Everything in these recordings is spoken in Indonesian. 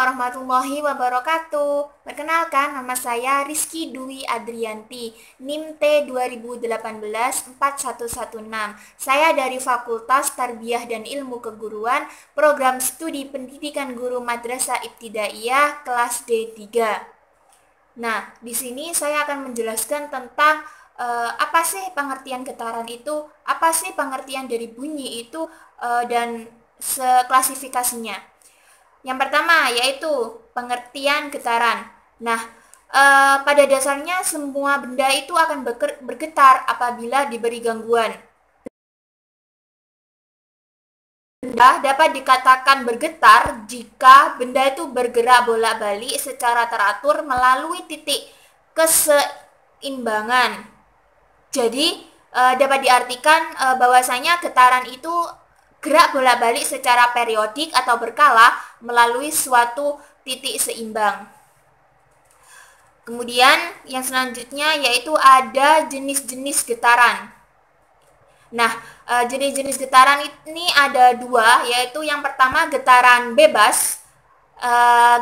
warahmatullahi wabarakatuh. Perkenalkan, nama saya Rizky Dwi Adrianti, NIM T 2018-4116. Saya dari Fakultas Tarbiyah dan Ilmu Keguruan, Program Studi Pendidikan Guru Madrasah Ibtidaiyah kelas D3. Nah, di sini saya akan menjelaskan tentang apa sih pengertian getaran itu, apa sih pengertian dari bunyi itu, dan seklasifikasinya. Yang pertama yaitu pengertian getaran. Nah, pada dasarnya semua benda itu akan bergetar apabila diberi gangguan. Benda dapat dikatakan bergetar jika benda itu bergerak bolak-balik secara teratur melalui titik keseimbangan. Jadi, dapat diartikan bahwasanya getaran itu gerak bolak-balik secara periodik atau berkala melalui suatu titik seimbang. Kemudian yang selanjutnya yaitu ada jenis-jenis getaran. Nah, jenis-jenis getaran ini ada dua, yaitu yang pertama getaran bebas.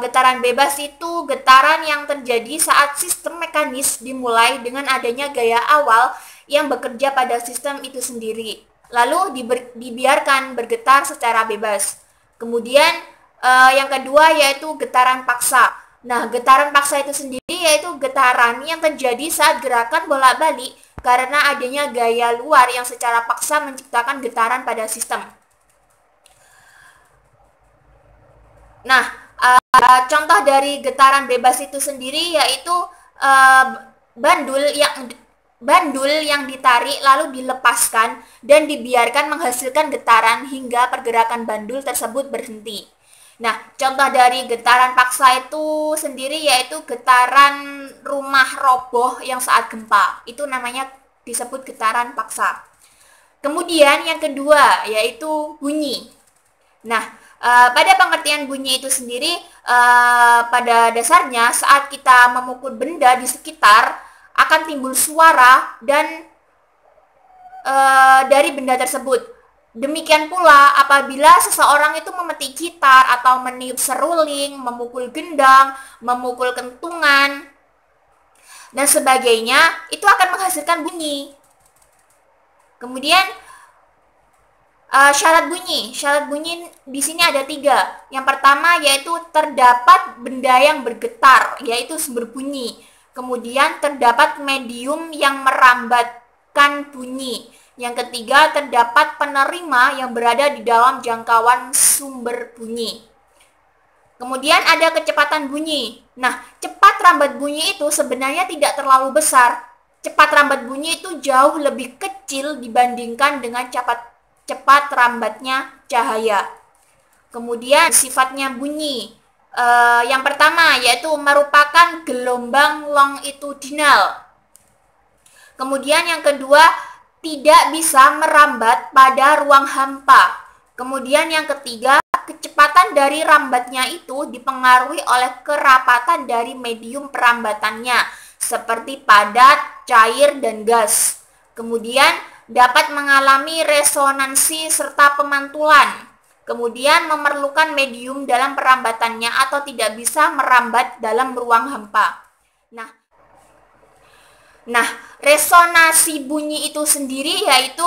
Getaran bebas itu getaran yang terjadi saat sistem mekanis dimulai dengan adanya gaya awal yang bekerja pada sistem itu sendiri, lalu dibiarkan bergetar secara bebas. Kemudian yang kedua yaitu getaran paksa. Nah, getaran paksa itu sendiri yaitu getaran yang terjadi saat gerakan bolak-balik karena adanya gaya luar yang secara paksa menciptakan getaran pada sistem. Nah, contoh dari getaran bebas itu sendiri yaitu bandul yang ditarik lalu dilepaskan dan dibiarkan menghasilkan getaran hingga pergerakan bandul tersebut berhenti. Nah, contoh dari getaran paksa itu sendiri yaitu getaran rumah roboh yang saat gempa. Itu namanya disebut getaran paksa. Kemudian yang kedua yaitu bunyi. Nah, pada pengertian bunyi itu sendiri, pada dasarnya saat kita memukul benda di sekitar akan timbul suara dan dari benda tersebut. Demikian pula apabila seseorang itu memetik gitar atau meniup seruling, memukul gendang, memukul kentungan, dan sebagainya, itu akan menghasilkan bunyi. Kemudian syarat bunyi. Syarat bunyi di sini ada 3. Yang pertama yaitu terdapat benda yang bergetar, yaitu sumber bunyi. Kemudian terdapat medium yang merambatkan bunyi. Yang ketiga, terdapat penerima yang berada di dalam jangkauan sumber bunyi. Kemudian ada kecepatan bunyi. Nah, cepat rambat bunyi itu sebenarnya tidak terlalu besar. Cepat rambat bunyi itu jauh lebih kecil dibandingkan dengan cepat rambatnya cahaya. Kemudian sifatnya bunyi. Yang pertama yaitu merupakan gelombang longitudinal. Kemudian yang kedua, tidak bisa merambat pada ruang hampa. Kemudian yang ketiga, kecepatan dari rambatnya itu dipengaruhi oleh kerapatan dari medium perambatannya, seperti padat, cair, dan gas. Kemudian dapat mengalami resonansi serta pemantulan. Kemudian memerlukan medium dalam perambatannya atau tidak bisa merambat dalam ruang hampa. Nah, resonansi bunyi itu sendiri yaitu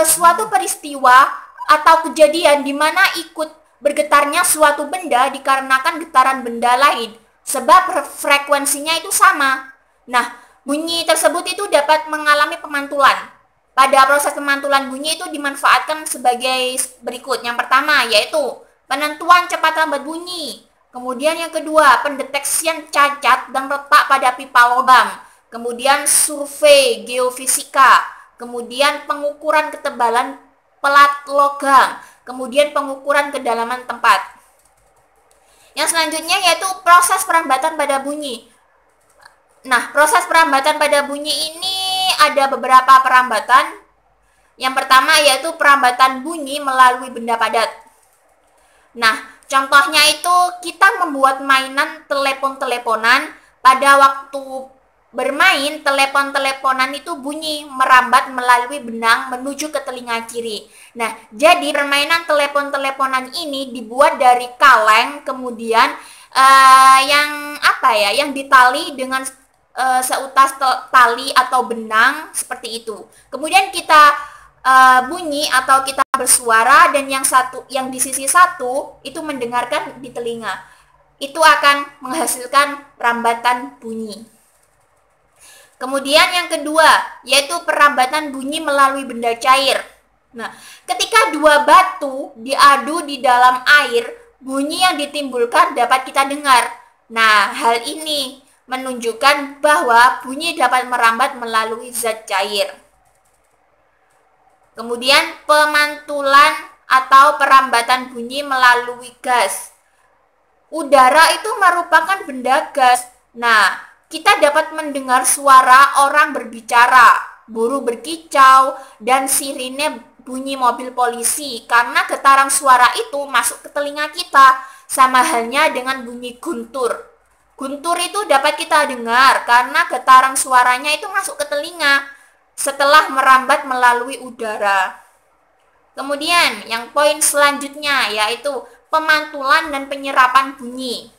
suatu peristiwa atau kejadian di mana ikut bergetarnya suatu benda dikarenakan getaran benda lain, sebab frekuensinya itu sama. Nah, bunyi tersebut itu dapat mengalami pemantulan. Pada proses pemantulan bunyi itu dimanfaatkan sebagai berikut. Yang pertama yaitu penentuan cepat rambat bunyi. Kemudian yang kedua, pendeteksian cacat dan retak pada pipa lubang. Kemudian survei geofisika, kemudian pengukuran ketebalan pelat logam, kemudian pengukuran kedalaman tempat. Yang selanjutnya yaitu proses perambatan pada bunyi. Nah, proses perambatan pada bunyi ini ada beberapa perambatan. Yang pertama yaitu perambatan bunyi melalui benda padat. Nah, contohnya itu kita membuat mainan telepon-teleponan. Pada waktu bermain, telepon-teleponan itu bunyi merambat melalui benang menuju ke telinga kiri. Nah, jadi permainan telepon-teleponan ini dibuat dari kaleng, kemudian yang apa ya, yang ditali dengan seutas tali atau benang seperti itu. Kemudian kita bunyi atau kita bersuara, dan yang di sisi satu itu mendengarkan di telinga. Itu akan menghasilkan rambatan bunyi. Kemudian yang kedua yaitu perambatan bunyi melalui benda cair. Nah, ketika dua batu diadu di dalam air, bunyi yang ditimbulkan dapat kita dengar. Nah, hal ini menunjukkan bahwa bunyi dapat merambat melalui zat cair. Kemudian pemantulan atau perambatan bunyi melalui gas. Udara itu merupakan benda gas. Nah, kita dapat mendengar suara orang berbicara, burung berkicau, dan sirine bunyi mobil polisi karena getaran suara itu masuk ke telinga kita, sama halnya dengan bunyi guntur. Guntur itu dapat kita dengar karena getaran suaranya itu masuk ke telinga setelah merambat melalui udara. Kemudian yang poin selanjutnya yaitu pemantulan dan penyerapan bunyi.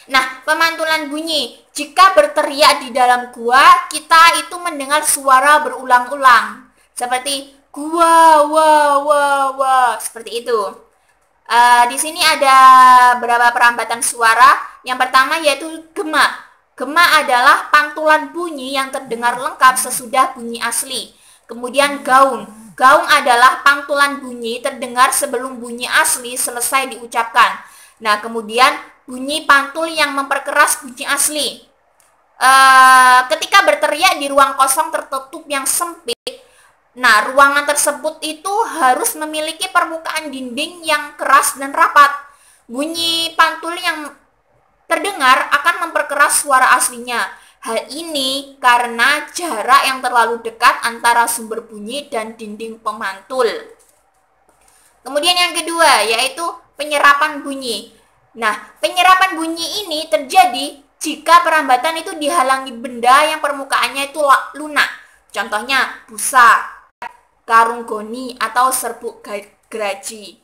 Nah, pemantulan bunyi, jika berteriak di dalam gua, kita itu mendengar suara berulang-ulang seperti gua, wah, wah, wah, seperti itu. Di sini ada beberapa perambatan suara. Yang pertama yaitu gema. Gema adalah pantulan bunyi yang terdengar lengkap sesudah bunyi asli. Kemudian gaung. Gaung adalah pantulan bunyi terdengar sebelum bunyi asli selesai diucapkan. Nah, kemudian bunyi pantul yang memperkeras bunyi asli. Ketika berteriak di ruang kosong tertutup yang sempit, nah, ruangan tersebut itu harus memiliki permukaan dinding yang keras dan rapat. Bunyi pantul yang terdengar akan memperkeras suara aslinya. Hal ini karena jarak yang terlalu dekat antara sumber bunyi dan dinding pemantul. Kemudian yang kedua yaitu penyerapan bunyi. Nah, penyerapan bunyi ini terjadi jika perambatan itu dihalangi benda yang permukaannya itu lunak. Contohnya busa, karung goni, atau serbuk geraji.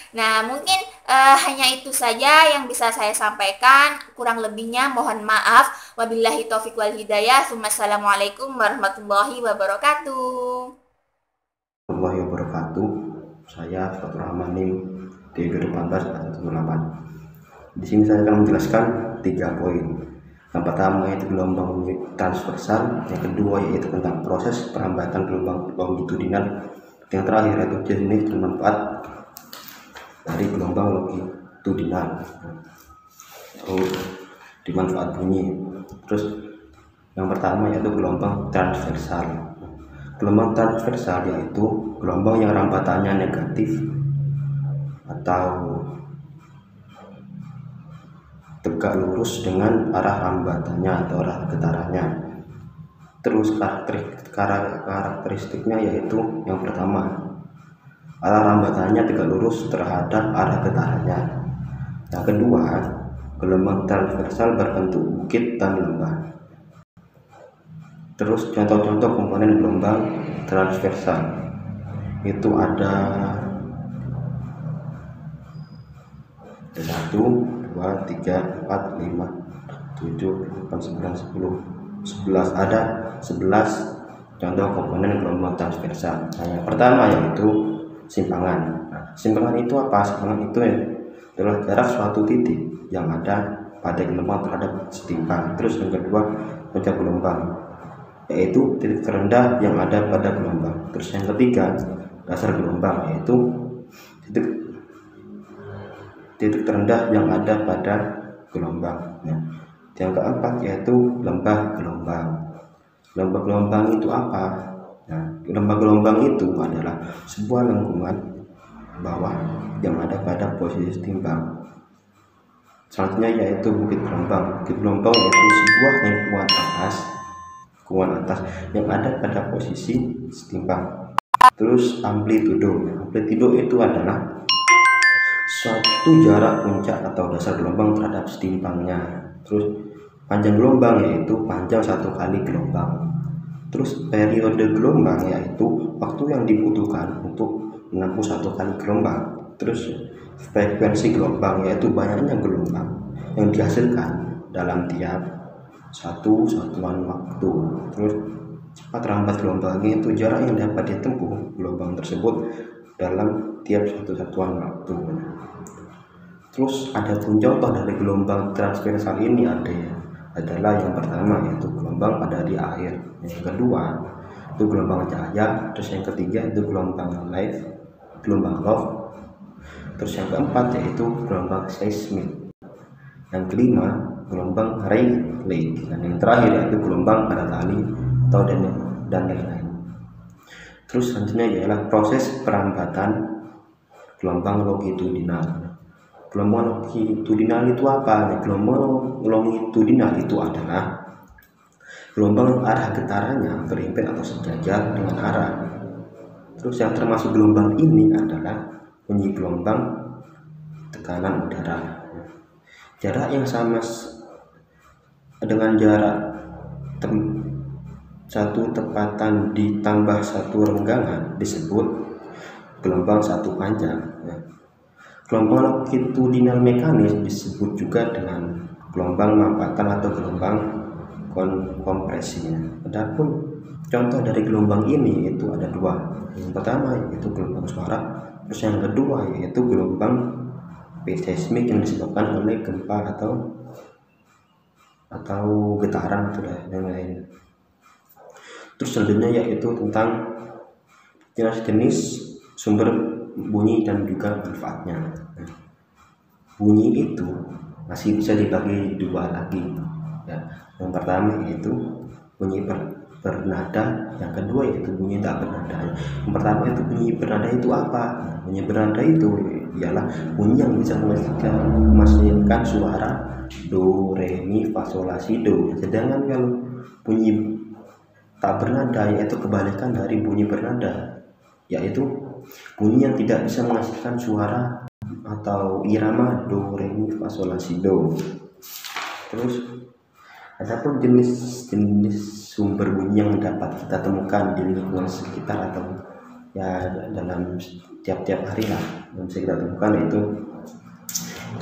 Nah, mungkin hanya itu saja yang bisa saya sampaikan. Kurang lebihnya mohon maaf. Wabillahi taufiq wal hidayah. Wassalamualaikum warahmatullahi wabarakatuh. Warahmatullahi wabarakatuh. Saya Fatur Rahman NIM D2018-178. Di sini saya akan menjelaskan 3 poin. Yang pertama yaitu gelombang transversal, yang kedua yaitu tentang proses perambatan gelombang longitudinal, yang terakhir yaitu jenis dan manfaat dari gelombang longitudinal atau di manfaat bunyi. Terus yang pertama yaitu gelombang transversal. Gelombang transversal yaitu gelombang yang rambatannya negatif atau tegak lurus dengan arah rambatannya atau arah getarannya. Terus karakteristiknya yaitu yang pertama, arah rambatannya tegak lurus terhadap arah getarannya. Yang kedua, gelombang transversal berbentuk bukit dan lembah. Terus contoh-contoh komponen gelombang transversal itu ada 1, 2, 3, 4, 5, 7, 8, 9, 10, 11. Ada 11 contoh komponen gelombang transversal. Nah, yang pertama yaitu simpangan. Nah, simpangan itu apa? Simpangan itu adalah jarak suatu titik yang ada pada gelombang terhadap setimpal. Terus yang kedua puncak gelombang, yaitu titik terendah yang ada pada gelombang. Terus yang ketiga dasar gelombang, yaitu titik terendah yang ada pada gelombang. Nah, yang keempat yaitu lembah gelombang. Lembah gelombang itu apa? Nah, lembah gelombang itu adalah sebuah lengkungan bawah yang ada pada posisi timbang. Selanjutnya yaitu bukit gelombang. Bukit gelombang yaitu sebuah lengkungan atas yang ada pada posisi setimbang. Terus amplitudo. Amplitudo itu adalah suatu jarak puncak atau dasar gelombang terhadap setimpangnya. Terus panjang gelombang yaitu panjang satu kali gelombang. Terus periode gelombang yaitu waktu yang dibutuhkan untuk menempuh satu kali gelombang. Terus frekuensi gelombang, yaitu banyaknya gelombang yang dihasilkan dalam tiap satu satuan waktu. Terus cepat lambat gelombangnya itu jarak yang dapat ditempuh gelombang tersebut dalam tiap satu satuan waktu. Terus ada pun contoh dari gelombang transversal ini adalah yang pertama yaitu gelombang pada di air, yang kedua itu gelombang cahaya, terus yang ketiga itu gelombang Love, terus yang keempat yaitu gelombang seismik, yang kelima gelombang Rayleigh, dan yang terakhir yaitu gelombang pada tali atau dan lain-lain. Terus selanjutnya ialah proses perambatan gelombang longitudinal. Gelombang longitudinal itu apa? Gelombang longitudinal itu adalah gelombang arah getarannya berimpit atau sejajar dengan arah. Terus yang termasuk gelombang ini adalah bunyi gelombang tekanan udara. Jarak yang sama dengan jarak satu tepatan ditambah satu renggangan disebut gelombang satu panjang. Gelombang longitudinal mekanis disebut juga dengan gelombang mampatan atau gelombang kompresi. Adapun contoh dari gelombang ini itu ada dua. Yang pertama yaitu gelombang suara, terus yang kedua yaitu gelombang seismik yang disebabkan oleh gempa atau getaran atau lain-lain. Terus selanjutnya yaitu tentang jenis-jenis sumber bunyi dan juga manfaatnya. Bunyi itu masih bisa dibagi dua lagi. Yang pertama yaitu bunyi bernada, yang kedua yaitu bunyi tak bernada. Yang pertama itu bunyi bernada itu apa? Bunyi bernada itu ialah bunyi yang bisa menghasilkan suara do, re, mi, fa, sol, la, si, do. Sedangkan kalau bunyi tak bernada yaitu kebalikan dari bunyi bernada, yaitu bunyi yang tidak bisa menghasilkan suara atau irama do, re, mi, fa, sol, la, si, do. Terus adapun jenis-jenis sumber bunyi yang dapat kita temukan di lingkungan sekitar atau ya dalam tiap-tiap hari lah yang bisa kita temukan itu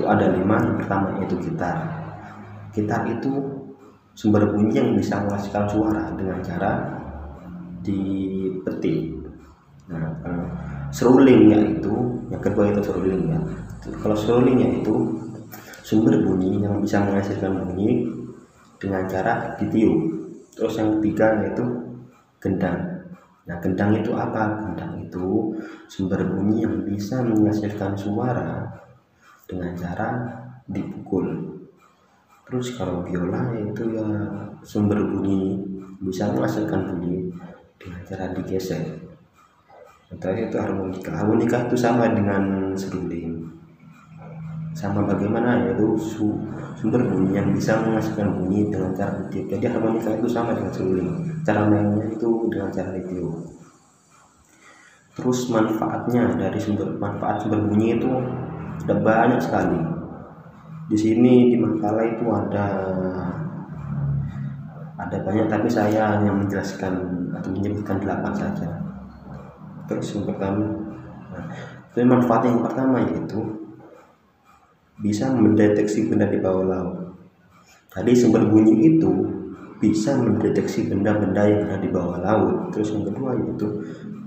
ada 5. Yang pertama yaitu gitar. Gitar itu sumber bunyi yang bisa menghasilkan suara dengan cara dipetik. Nah, seruling yaitu yang kedua itu seruling ya. Kalau seruling yaitu sumber bunyi yang bisa menghasilkan bunyi dengan cara ditiup. Terus yang ketiga yaitu gendang. Nah, gendang itu apa? Gendang itu sumber bunyi yang bisa menghasilkan suara dengan cara dipukul. Terus kalau biola itu ya sumber bunyi bisa menghasilkan bunyi dengan cara digesek. Terakhir itu harmonika. Harmonika itu sama dengan seruling. Sama bagaimana yaitu sumber bunyi yang bisa menghasilkan bunyi dengan cara ditiup. Jadi harmonika itu sama dengan seruling. Cara mainnya itu dengan cara ditiup. Terus manfaatnya dari manfaat sumber bunyi itu ada banyak sekali. Di sini di makalah itu ada banyak, tapi saya hanya menjelaskan atau menyebutkan 8 saja. Terus yang pertama, manfaat yang pertama yaitu bisa mendeteksi benda di bawah laut. Jadi sumber bunyi itu bisa mendeteksi benda-benda yang ada di bawah laut. Terus yang kedua yaitu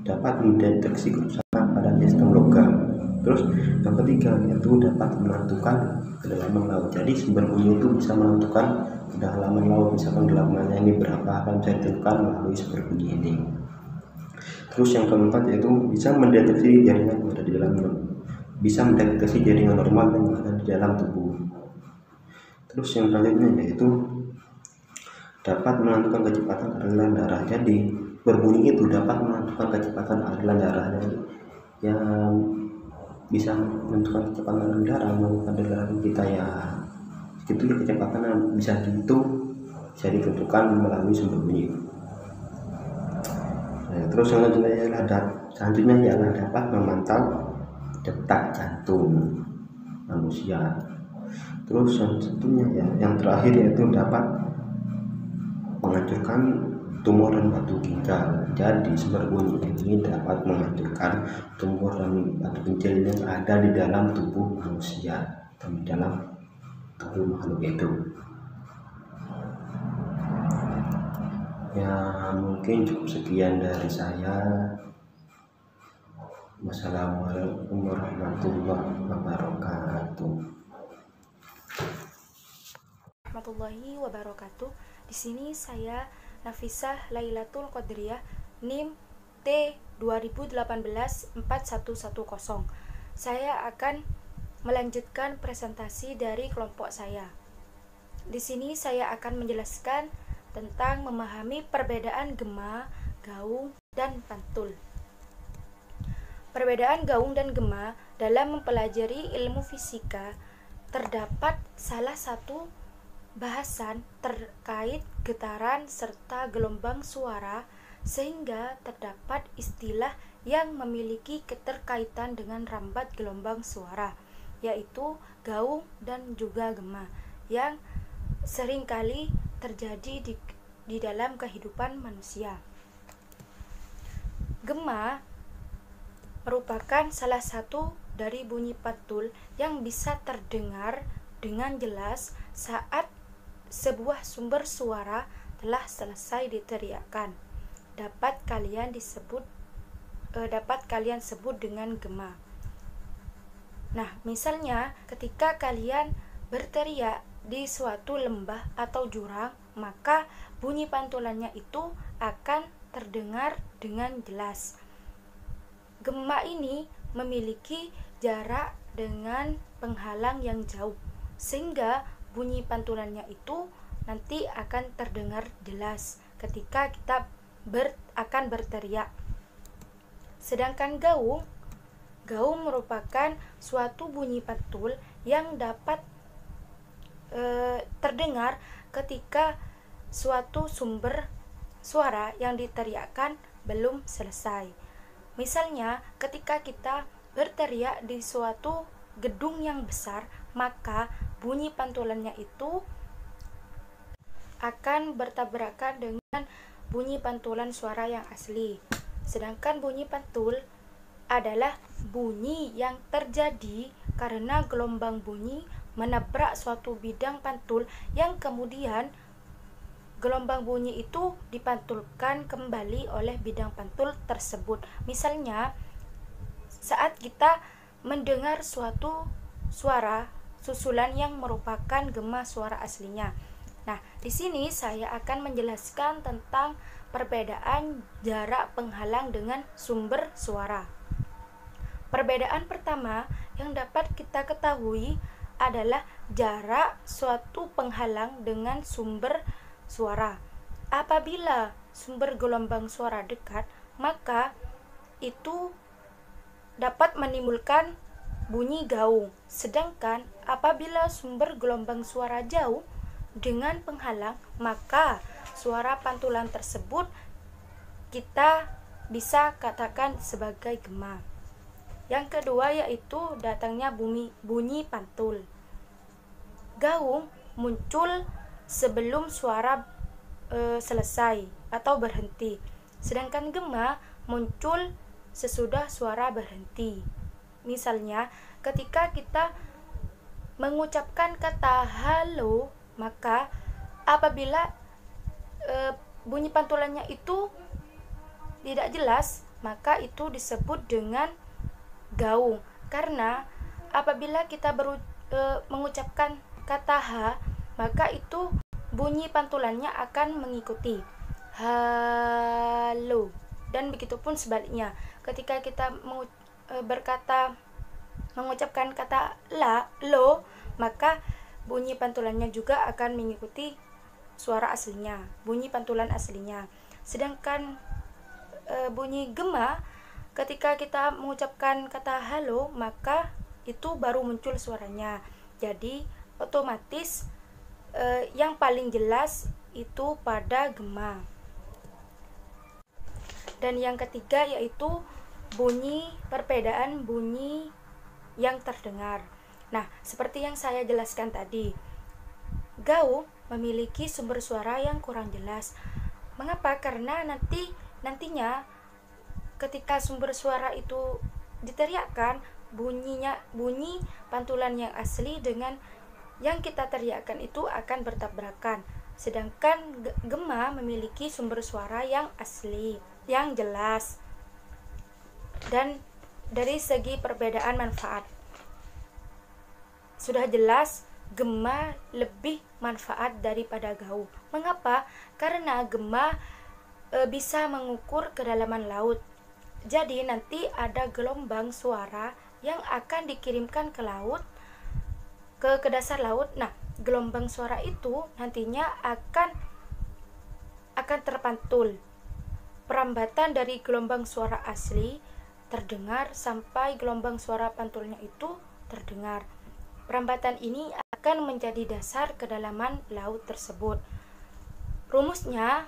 dapat mendeteksi kerusakan pada sistem logam. Terus yang ketiga yaitu dapat menentukan kedalaman laut. Jadi sumber bunyi itu bisa menentukan kedalaman laut, misalkan kedalamannya ini berapa akan bisa ditentukan melalui sumber bunyi ini. Terus yang keempat yaitu bisa mendeteksi jaringan yang ada di dalam bisa mendeteksi jaringan normal yang ada di dalam tubuh. Terus yang selanjutnya yaitu dapat menentukan kecepatan aliran darah. Jadi berbunyi itu dapat menentukan kecepatan aliran darahnya, yang bisa menentukan kecepatan aliran darah aliran kita ya. Itu kecepatan yang bisa dihitung, bisa ditentukan melalui sumber bunyi. Terus yang selanjutnya ialah dapat memantau detak jantung manusia. Terus yang tentunya ya, yang terakhir yaitu dapat menghancurkan tumor dan batu ginjal. Jadi sumber bunyi ini dapat menghancurkan tumor dan batu ginjal yang ada di dalam tubuh manusia atau di dalam tubuh makhluk itu. Ya, mungkin cukup sekian dari saya. Wassalamualaikum warahmatullahi wabarakatuh. Warahmatullahi wabarakatuh. Di sini saya Nafisah Lailatul Qadriyah, NIM T 2018-4110. Saya akan melanjutkan presentasi dari kelompok saya. Di sini saya akan menjelaskan tentang memahami perbedaan gema, gaung, dan pantul. Perbedaan gaung dan gema dalam mempelajari ilmu fisika terdapat salah satu bahasan terkait getaran serta gelombang suara, sehingga terdapat istilah yang memiliki keterkaitan dengan rambat gelombang suara, yaitu gaung dan juga gema, yang seringkali terjadi di dalam kehidupan manusia. Gema merupakan salah satu dari bunyi pantul yang bisa terdengar dengan jelas saat sebuah sumber suara telah selesai diteriakkan. Dapat kalian sebut dengan gema. Nah, misalnya ketika kalian berteriak di suatu lembah atau jurang, maka bunyi pantulannya itu akan terdengar dengan jelas. Gema ini memiliki jarak dengan penghalang yang jauh, sehingga bunyi pantulannya itu nanti akan terdengar jelas ketika kita akan berteriak. Sedangkan gaung merupakan suatu bunyi pantul yang dapat terdengar ketika suatu sumber suara yang diteriakkan belum selesai. Misalnya ketika kita berteriak di suatu gedung yang besar, maka bunyi pantulannya itu akan bertabrakan dengan bunyi pantulan suara yang asli. Sedangkan bunyi pantul adalah bunyi yang terjadi karena gelombang bunyi menabrak suatu bidang pantul yang kemudian gelombang bunyi itu dipantulkan kembali oleh bidang pantul tersebut. Misalnya saat kita mendengar suatu suara susulan yang merupakan gema suara aslinya. Nah, di sini saya akan menjelaskan tentang perbedaan jarak penghalang dengan sumber suara. Perbedaan pertama yang dapat kita ketahui adalah jarak suatu penghalang dengan sumber suara. Apabila sumber gelombang suara dekat, maka itu dapat menimbulkan bunyi gaung. Sedangkan apabila sumber gelombang suara jauh dengan penghalang, maka suara pantulan tersebut kita bisa katakan sebagai gema. Yang kedua yaitu datangnya bunyi pantul. Gaung muncul sebelum suara selesai atau berhenti, sedangkan gema muncul sesudah suara berhenti. Misalnya ketika kita mengucapkan kata halo, maka apabila bunyi pantulannya itu tidak jelas, maka itu disebut dengan gaung. Karena apabila kita mengucapkan kata H, maka itu bunyi pantulannya akan mengikuti halo, dan begitupun sebaliknya. Ketika kita mengucapkan kata lo, maka bunyi pantulannya juga akan mengikuti suara aslinya, bunyi pantulan aslinya. Sedangkan bunyi gema, ketika kita mengucapkan kata halo, maka itu baru muncul suaranya. Jadi otomatis yang paling jelas itu pada gema. Dan yang ketiga yaitu perbedaan bunyi yang terdengar. Nah, seperti yang saya jelaskan tadi, gaung memiliki sumber suara yang kurang jelas, Mengapa? Karena nantinya ketika sumber suara itu diteriakkan, bunyi pantulan yang asli dengan yang kita teriakkan itu akan bertabrakan. Sedangkan gema memiliki sumber suara yang asli, yang jelas. Dan dari segi perbedaan manfaat, sudah jelas gema lebih manfaat daripada gaung. Mengapa? Karena gema bisa mengukur kedalaman laut. Jadi nanti ada gelombang suara yang akan dikirimkan ke laut, ke dasar laut. Nah, gelombang suara itu nantinya akan terpantul. Perambatan dari gelombang suara asli terdengar sampai gelombang suara pantulnya itu terdengar. Perambatan ini akan menjadi dasar kedalaman laut tersebut. Rumusnya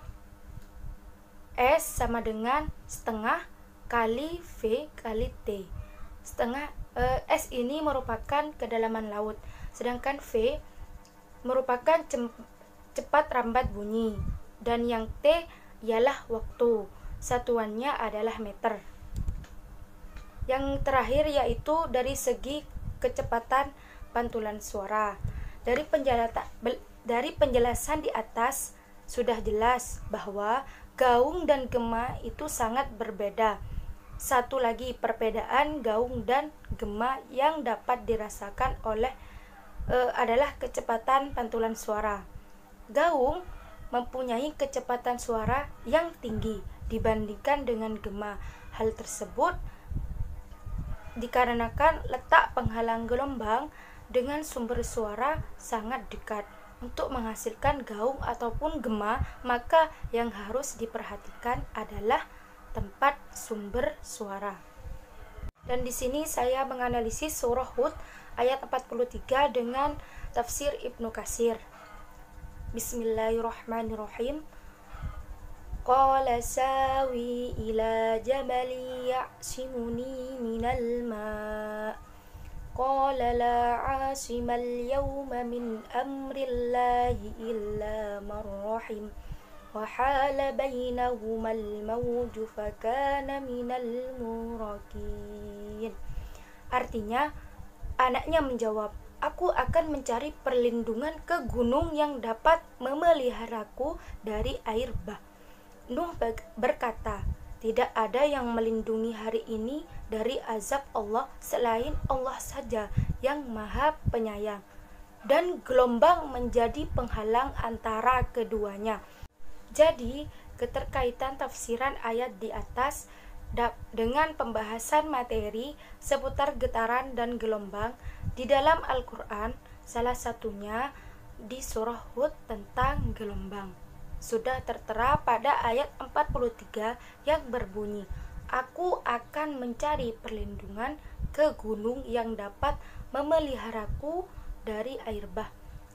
S sama dengan setengah kali V kali T. S ini merupakan kedalaman laut, sedangkan V merupakan cepat rambat bunyi, dan yang T ialah waktu. Satuannya adalah meter. Yang terakhir yaitu dari segi kecepatan pantulan suara. Dari penjelasan di atas sudah jelas bahwa gaung dan gema itu sangat berbeda. Satu lagi perbedaan gaung dan gema yang dapat dirasakan adalah kecepatan pantulan suara. Gaung mempunyai kecepatan suara yang tinggi dibandingkan dengan gema. Hal tersebut dikarenakan letak penghalang gelombang dengan sumber suara sangat dekat. Untuk menghasilkan gaung ataupun gema, maka yang harus diperhatikan adalah tempat sumber suara. Dan di sini saya menganalisis surah Hud ayat 43 dengan tafsir Ibnu Katsir. Bismillahirrahmanirrahim. Qala sawi ila jabali ya'simuni minal ma' qala la 'asimal yawma min amrillahi illa man rahim wa hala bainahumal mawju fakana minal murakin. Artinya, anaknya menjawab, aku akan mencari perlindungan ke gunung yang dapat memeliharaku dari air bah. Nuh berkata, tidak ada yang melindungi hari ini dari azab Allah selain Allah saja yang Maha Penyayang. Dan gelombang menjadi penghalang antara keduanya. Jadi, keterkaitan tafsiran ayat di atas dengan pembahasan materi seputar getaran dan gelombang di dalam Al-Quran, salah satunya di surah Hud tentang gelombang, sudah tertera pada ayat 43 yang berbunyi, aku akan mencari perlindungan ke gunung yang dapat memeliharaku dari air bah.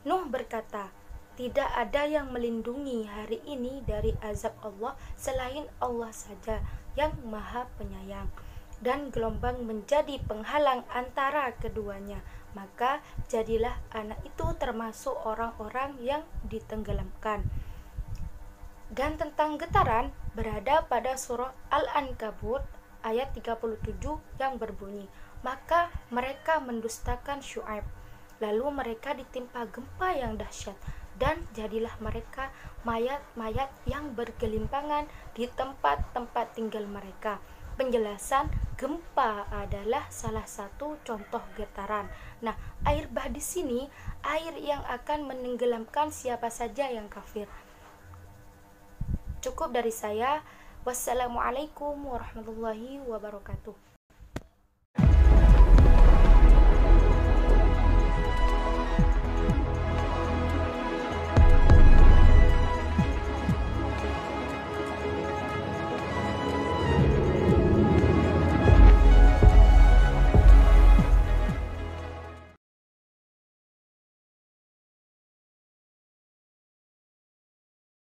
Nuh berkata, tidak ada yang melindungi hari ini dari azab Allah selain Allah saja yang Maha Penyayang. Dan gelombang menjadi penghalang antara keduanya, maka jadilah anak itu termasuk orang-orang yang ditenggelamkan. Dan tentang getaran berada pada surah Al-Ankabut ayat 37 yang berbunyi, maka mereka mendustakan Syuaib, lalu mereka ditimpa gempa yang dahsyat, dan jadilah mereka mayat-mayat yang bergelimpangan di tempat-tempat tinggal mereka. Penjelasan gempa adalah salah satu contoh getaran. Nah, air bah di sini air yang akan menenggelamkan siapa saja yang kafir. Cukup dari saya. Wassalamualaikum warahmatullahi wabarakatuh.